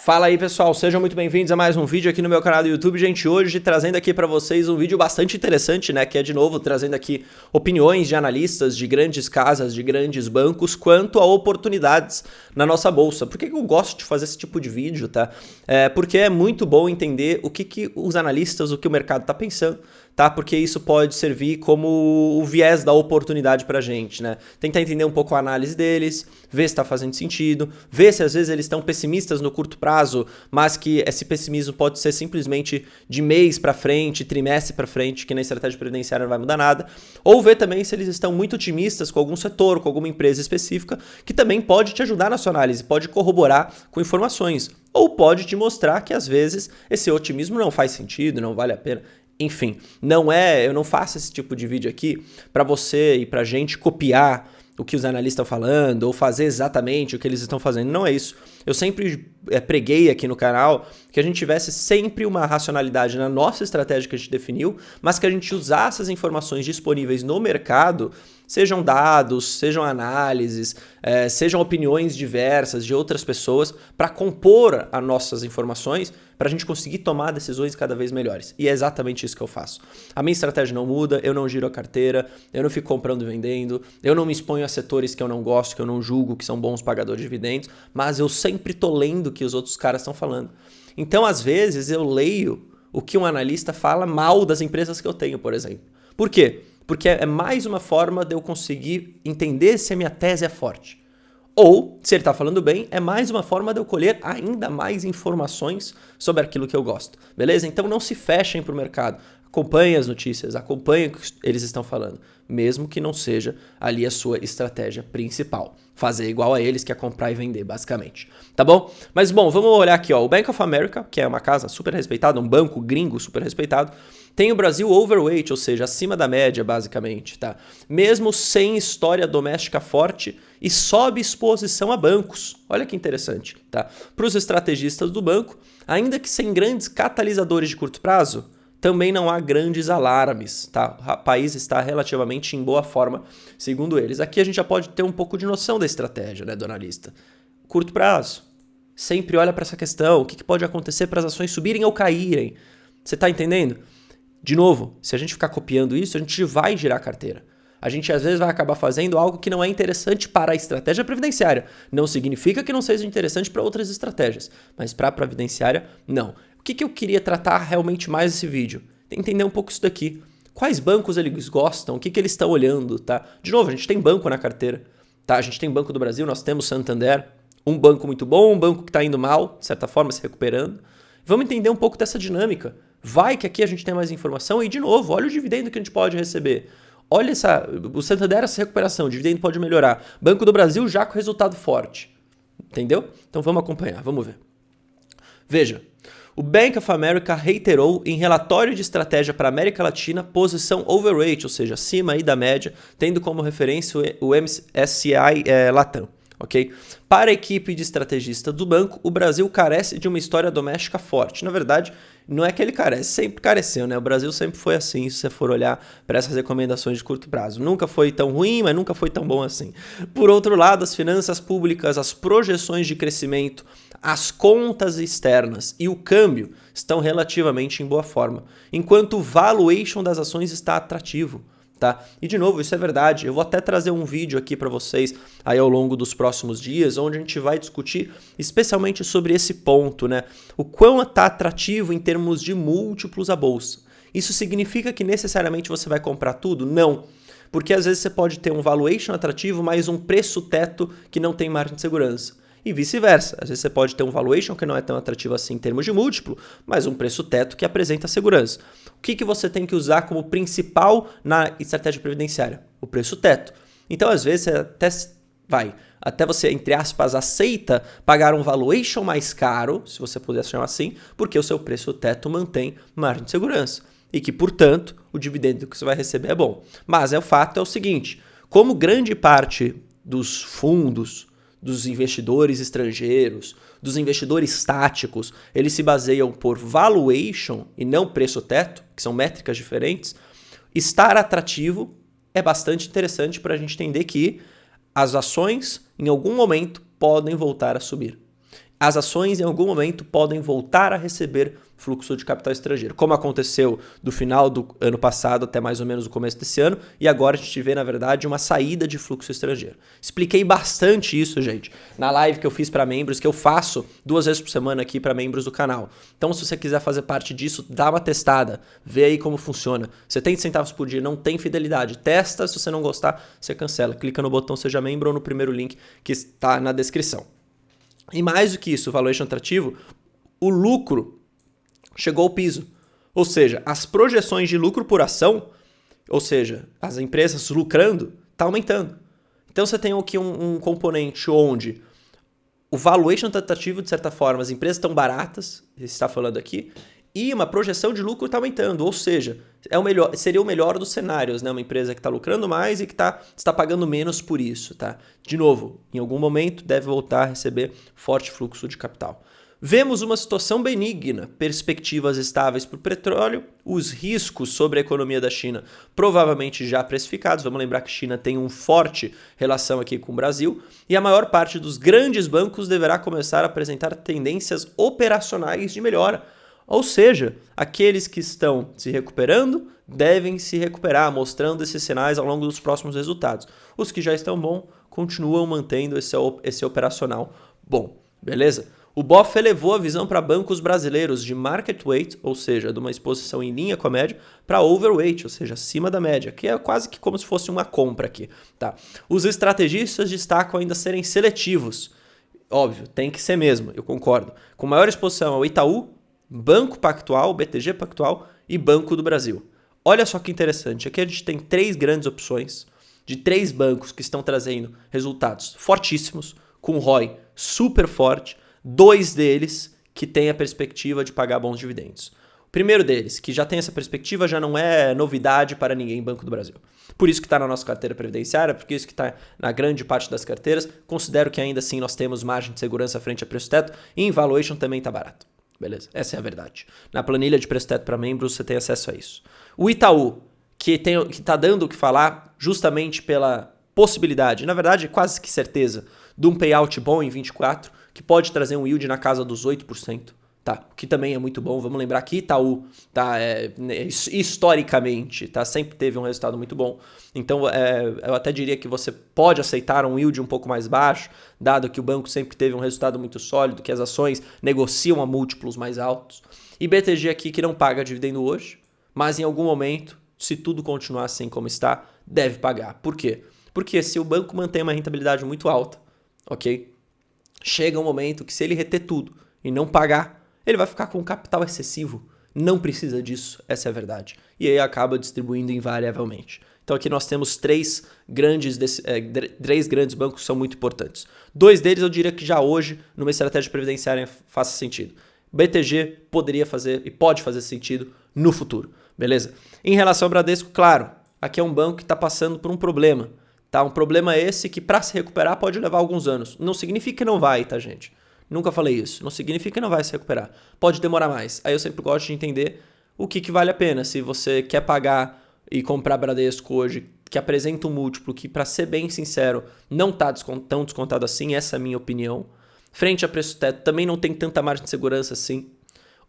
Fala aí pessoal, sejam muito bem-vindos a mais um vídeo aqui no meu canal do YouTube. Gente, hoje trazendo aqui para vocês um vídeo bastante interessante, né? Que é de novo trazendo aqui opiniões de analistas de grandes casas, de grandes bancos, quanto a oportunidades na nossa bolsa. Por que eu gosto de fazer esse tipo de vídeo, tá? Porque é muito bom entender o que os analistas, o que o mercado está pensando, tá? Porque isso pode servir como o viés da oportunidade pra gente, né? Tentar entender um pouco a análise deles, ver se está fazendo sentido, ver se às vezes eles estão pessimistas no curto prazo, mas que esse pessimismo pode ser simplesmente de mês para frente, trimestre para frente, que na estratégia previdenciária não vai mudar nada, ou ver também se eles estão muito otimistas com algum setor, com alguma empresa específica, que também pode te ajudar na sua análise, pode corroborar com informações, ou pode te mostrar que às vezes esse otimismo não faz sentido, não vale a pena. Enfim, eu não faço esse tipo de vídeo aqui para você e pra gente copiar o que os analistas estão falando ou fazer exatamente o que eles estão fazendo. Não é isso. Eu sempre preguei aqui no canal que a gente tivesse sempre uma racionalidade na nossa estratégia que a gente definiu, mas que a gente usasse as informações disponíveis no mercado, sejam dados, sejam análises, sejam opiniões diversas de outras pessoas, para compor as nossas informações, para a gente conseguir tomar decisões cada vez melhores. E é exatamente isso que eu faço. A minha estratégia não muda, eu não giro a carteira, eu não fico comprando e vendendo, eu não me exponho a setores que eu não gosto, que eu não julgo, que são bons pagadores de dividendos, mas eu sempre estou lendo o que os outros caras estão falando. Então, às vezes, eu leio o que um analista fala mal das empresas que eu tenho, por exemplo. Por quê? Porque é mais uma forma de eu conseguir entender se a minha tese é forte. Ou, se ele está falando bem, é mais uma forma de eu colher ainda mais informações sobre aquilo que eu gosto. Beleza? Então não se fechem para o mercado. Acompanhe as notícias, acompanhe o que eles estão falando, mesmo que não seja ali a sua estratégia principal. Fazer igual a eles, que é comprar e vender, basicamente. Tá bom? Mas bom, vamos olhar aqui, ó. O Bank of America, que é uma casa super respeitada, um banco gringo super respeitado, tem o Brasil overweight, ou seja, acima da média, basicamente, tá? Mesmo sem história doméstica forte e sob exposição a bancos. Olha que interessante, tá? Para os estrategistas do banco, ainda que sem grandes catalisadores de curto prazo, também não há grandes alarmes, tá? O país está relativamente em boa forma, segundo eles. Aqui a gente já pode ter um pouco de noção da estratégia, né, do analista. Curto prazo. Sempre olha para essa questão. O que pode acontecer para as ações subirem ou caírem? Você está entendendo? De novo, se a gente ficar copiando isso, a gente vai girar a carteira. A gente às vezes vai acabar fazendo algo que não é interessante para a estratégia previdenciária. Não significa que não seja interessante para outras estratégias, mas para a previdenciária, não. O que eu queria tratar realmente mais nesse vídeo? Entender um pouco isso daqui. Quais bancos eles gostam? O que eles estão olhando, tá? De novo, a gente tem banco na carteira, tá? A gente tem Banco do Brasil, nós temos Santander, um banco muito bom, um banco que está indo mal, de certa forma, se recuperando. Vamos entender um pouco dessa dinâmica. Vai que aqui a gente tem mais informação e, de novo, olha o dividendo que a gente pode receber. Olha o Santander, essa recuperação, o dividendo pode melhorar. Banco do Brasil já com resultado forte. Entendeu? Então vamos acompanhar, vamos ver. Veja, o Bank of America reiterou em relatório de estratégia para a América Latina posição overweight, ou seja, acima aí da média, tendo como referência o MSCI Latam. Okay? Para a equipe de estrategista do banco, o Brasil carece de uma história doméstica forte. Na verdade, não é que ele carece, sempre careceu, né? O Brasil sempre foi assim, se você for olhar para essas recomendações de curto prazo. Nunca foi tão ruim, mas nunca foi tão bom assim. Por outro lado, as finanças públicas, as projeções de crescimento, as contas externas e o câmbio estão relativamente em boa forma, enquanto o valuation das ações está atrativo. Tá? E de novo, isso é verdade. Eu vou até trazer um vídeo aqui para vocês aí ao longo dos próximos dias, onde a gente vai discutir especialmente sobre esse ponto, né? O quão está atrativo em termos de múltiplos a bolsa. Isso significa que necessariamente você vai comprar tudo? Não. Porque às vezes você pode ter um valuation atrativo, mas um preço teto que não tem margem de segurança. E vice-versa. Às vezes você pode ter um valuation que não é tão atrativo assim em termos de múltiplo, mas um preço teto que apresenta segurança. O que você tem que usar como principal na estratégia previdenciária? O preço teto. Então, às vezes, até você, entre aspas, aceita pagar um valuation mais caro, se você puder chamar assim, porque o seu preço teto mantém margem de segurança. E que, portanto, o dividendo que você vai receber é bom. Mas o fato é o seguinte, como grande parte dos fundos, dos investidores estrangeiros, dos investidores táticos, eles se baseiam por valuation e não preço teto, que são métricas diferentes, estar atrativo é bastante interessante para a gente entender que as ações, em algum momento, podem voltar a subir. as ações em algum momento podem voltar a receber fluxo de capital estrangeiro, como aconteceu do final do ano passado até mais ou menos o começo desse ano, e agora a gente vê, na verdade, uma saída de fluxo estrangeiro. Expliquei bastante isso, gente, na live que eu fiz para membros, que eu faço 2 vezes por semana aqui para membros do canal. Então, se você quiser fazer parte disso, dá uma testada, vê aí como funciona. 70 centavos por dia, não tem fidelidade. Testa, se você não gostar, você cancela. Clica no botão Seja Membro ou no primeiro link que está na descrição. E mais do que isso, o valuation atrativo, o lucro chegou ao piso. Ou seja, as projeções de lucro por ação, ou seja, as empresas lucrando, está aumentando. Então você tem aqui um componente onde o valuation atrativo, de certa forma, as empresas estão baratas, está falando aqui, e uma projeção de lucro está aumentando. Ou seja, seria o melhor dos cenários, né? Uma empresa que está lucrando mais e que está pagando menos por isso. Tá? De novo, em algum momento deve voltar a receber forte fluxo de capital. Vemos uma situação benigna, perspectivas estáveis para o petróleo, os riscos sobre a economia da China provavelmente já precificados. Vamos lembrar que a China tem uma forte relação aqui com o Brasil e a maior parte dos grandes bancos deverá começar a apresentar tendências operacionais de melhora. Ou seja, aqueles que estão se recuperando devem se recuperar, mostrando esses sinais ao longo dos próximos resultados. Os que já estão bons continuam mantendo esse operacional bom, beleza? O BOF elevou a visão para bancos brasileiros de market weight, ou seja, de uma exposição em linha com a média, para overweight, ou seja, acima da média, que é quase que como se fosse uma compra aqui. Tá? Os estrategistas destacam ainda serem seletivos. Óbvio, tem que ser mesmo, eu concordo. Com maior exposição ao Itaú, Banco Pactual, BTG Pactual e Banco do Brasil. Olha só que interessante, aqui a gente tem 3 grandes opções de 3 bancos que estão trazendo resultados fortíssimos, com ROI super forte, 2 deles que têm a perspectiva de pagar bons dividendos. O primeiro deles, que já tem essa perspectiva, já não é novidade para ninguém, Banco do Brasil. Por isso que está na nossa carteira previdenciária, porque isso que está na grande parte das carteiras. Considero que ainda assim nós temos margem de segurança frente a preço-teto e em valuation também está barato. Beleza? Essa é a verdade. Na planilha de preço-teto para membros você tem acesso a isso. O Itaú, que está dando o que falar justamente pela possibilidade, na verdade quase que certeza, de um payout bom em 24, que pode trazer um yield na casa dos 8%, tá? O que também é muito bom. Vamos lembrar que Itaú, tá, historicamente, tá, sempre teve um resultado muito bom. Então, eu até diria que você pode aceitar um yield um pouco mais baixo, dado que o banco sempre teve um resultado muito sólido, que as ações negociam a múltiplos mais altos. E BTG aqui que não paga dividendo hoje, mas em algum momento, se tudo continuar assim como está, deve pagar. Por quê? Porque se o banco mantém uma rentabilidade muito alta, ok? Chega um momento que se ele reter tudo e não pagar, ele vai ficar com um capital excessivo. Não precisa disso, essa é a verdade. E aí acaba distribuindo invariavelmente. Então aqui nós temos 3 grandes bancos que são muito importantes. 2 deles eu diria que já hoje, numa estratégia previdenciária, faça sentido. BTG poderia fazer e pode fazer sentido no futuro, beleza? Em relação ao Bradesco, claro, aqui é um banco que está passando por um problema. Tá? Um problema esse que para se recuperar pode levar alguns anos. Não significa que não vai, tá, gente? Nunca falei isso. Não significa que não vai se recuperar. Pode demorar mais. Aí eu sempre gosto de entender o que vale a pena. Se você quer pagar e comprar Bradesco hoje, que apresenta um múltiplo que, para ser bem sincero, não está tão descontado assim, essa é a minha opinião. Frente a preço-teto também não tem tanta margem de segurança assim.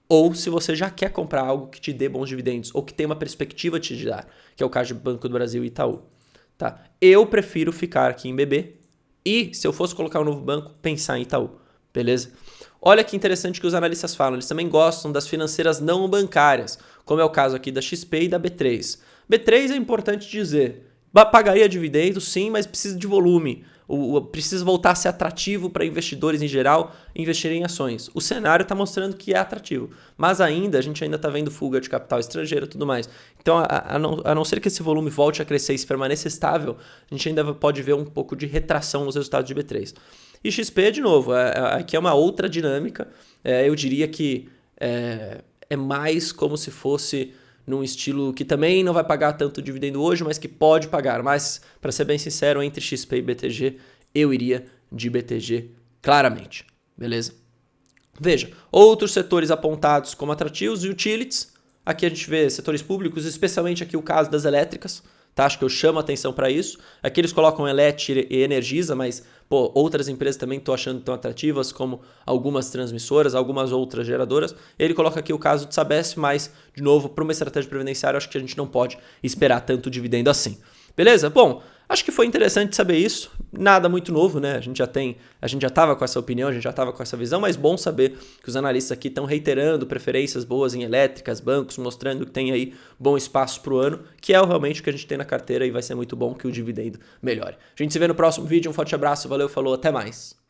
Ou se você já quer comprar algo que te dê bons dividendos, ou que tem uma perspectiva de te dar, que é o caso do Banco do Brasil e Itaú. Tá? Eu prefiro ficar aqui em BB e, se eu fosse colocar um novo banco, pensar em Itaú. Beleza? Olha que interessante que os analistas falam. Eles também gostam das financeiras não bancárias, como é o caso aqui da XP e da B3. B3 é importante dizer. Pagaria dividendos, sim, mas precisa de volume. Precisa voltar a ser atrativo para investidores em geral investirem em ações. O cenário está mostrando que é atrativo, mas a gente ainda está vendo fuga de capital estrangeiro e tudo mais. Então, a não ser que esse volume volte a crescer e se permaneça estável, a gente ainda pode ver um pouco de retração nos resultados de B3. E XP, de novo, aqui é uma outra dinâmica. Eu diria que é mais como se fosse num estilo que também não vai pagar tanto dividendo hoje, mas que pode pagar. Mas, para ser bem sincero, entre XP e BTG, eu iria de BTG claramente. Beleza? Veja, outros setores apontados como atrativos e utilities. Aqui a gente vê setores públicos, especialmente aqui o caso das elétricas. tá? Acho que eu chamo a atenção para isso. Aqui eles colocam Elet e Energisa, mas pô, outras empresas também estou achando tão atrativas, como algumas transmissoras, algumas outras geradoras. Ele coloca aqui o caso de Sabesp, mas, de novo, para uma estratégia previdenciária, acho que a gente não pode esperar tanto dividendo assim. Beleza? Bom, acho que foi interessante saber isso. Nada muito novo, né? A gente já estava com essa opinião, a gente já estava com essa visão, mas bom saber que os analistas aqui estão reiterando preferências boas em elétricas, bancos, mostrando que tem aí bom espaço para o ano, que é realmente o que a gente tem na carteira e vai ser muito bom que o dividendo melhore. A gente se vê no próximo vídeo, um forte abraço, valeu, falou, até mais.